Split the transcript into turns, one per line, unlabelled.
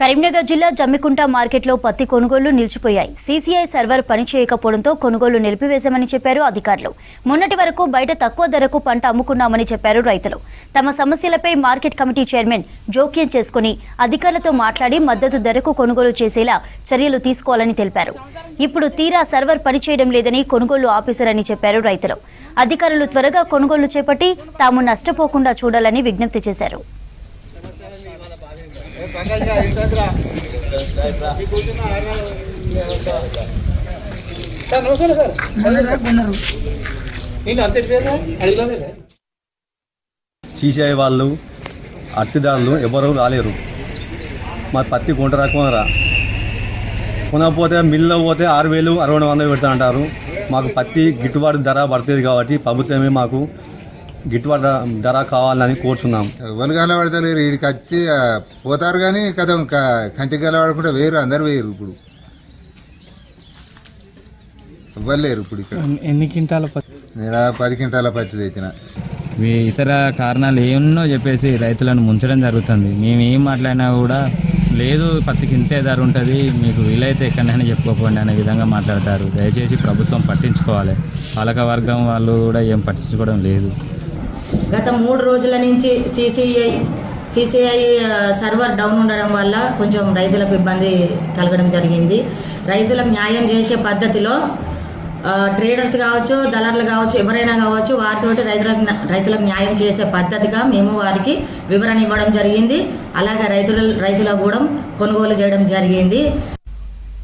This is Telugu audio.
కరీంనగర్ జిల్లా జమ్మికుంట మార్కెట్లో పత్తి కొనుగోళ్లు నిలిచిపోయాయి. సీసీఐ సర్వర్ పనిచేయకపోవడంతో కొనుగోళ్లు నిలిపివేశామని చెప్పారు అధికారులు. మొన్నటి వరకు బయట తక్కువ ధరకు పంట అమ్ముకున్నామని చెప్పారు రైతులు. తమ సమస్యలపై మార్కెట్ కమిటీ చైర్మన్ జోక్యం చేసుకుని అధికారులతో మాట్లాడి మద్దతు ధరకు కొనుగోలు చేసేలా చర్యలు తీసుకోవాలని తెలిపారు. ఇప్పుడు తీరా సర్వర్ పనిచేయడం లేదని కొనుగోళ్లు ఆపేశారని చెప్పారు రైతులు. అధికారులు త్వరగా కొనుగోళ్లు చేపట్టి తాము నష్టపోకుండా చూడాలని విజ్ఞప్తి చేశారు.
సీసీఐ వాళ్ళు అట్టిదారులు ఎవరు రాలేరు. మా పత్తి కొంట రకమరా కొనకపోతే మిల్లులో పోతే 6,000 6,100 పెడతా అంటారు. మాకు పత్తి గిట్టుబాటు ధర పడుతుంది కాబట్టి ప్రభుత్వమే మాకు గిట్టుబాటు ధర కావాలని కోరుచున్నాం.
ఎవరు కలబడతలేరు, వీడికి వచ్చి పోతారు కానీ కదా కంటికి కలబడకుండా వేరు, అందరు వేరు. ఇప్పుడు ఇవ్వలేరు. ఇప్పుడు ఇక్కడ
ఎన్ని క్వింటాల పత్తి?
నేను 10 క్వింటాల పత్తి తెచ్చిన.
ఇతర కారణాలు ఏమన్నో చెప్పేసి రైతులను ముంచడం జరుగుతుంది. మేము ఏం మాట్లాడినా కూడా లేదు, పత్తికి ఇంతే ధర ఉంటుంది, మీకు వీలైతే ఎక్కడైనా చెప్పుకోకండి అనే విధంగా మాట్లాడతారు. దయచేసి ప్రభుత్వం పట్టించుకోవాలి. పాలక వర్గం వాళ్ళు కూడా ఏం పట్టించుకోవడం లేదు.
గత 3 రోజుల నుంచి సీసీఐ సర్వర్ డౌన్ ఉండడం వల్ల కొంచెం రైతులకు ఇబ్బంది కలగడం జరిగింది. రైతులకు న్యాయం చేసే పద్ధతిలో ట్రేడర్స్ కావచ్చు, దళారులు కావచ్చు, ఎవరైనా కావచ్చు, వారితోటి రైతులకు న్యాయం చేసే పద్ధతిగా మేము వారికి వివరణ ఇవ్వడం జరిగింది. అలాగే రైతులకు కూడా కొనుగోలు చేయడం జరిగింది.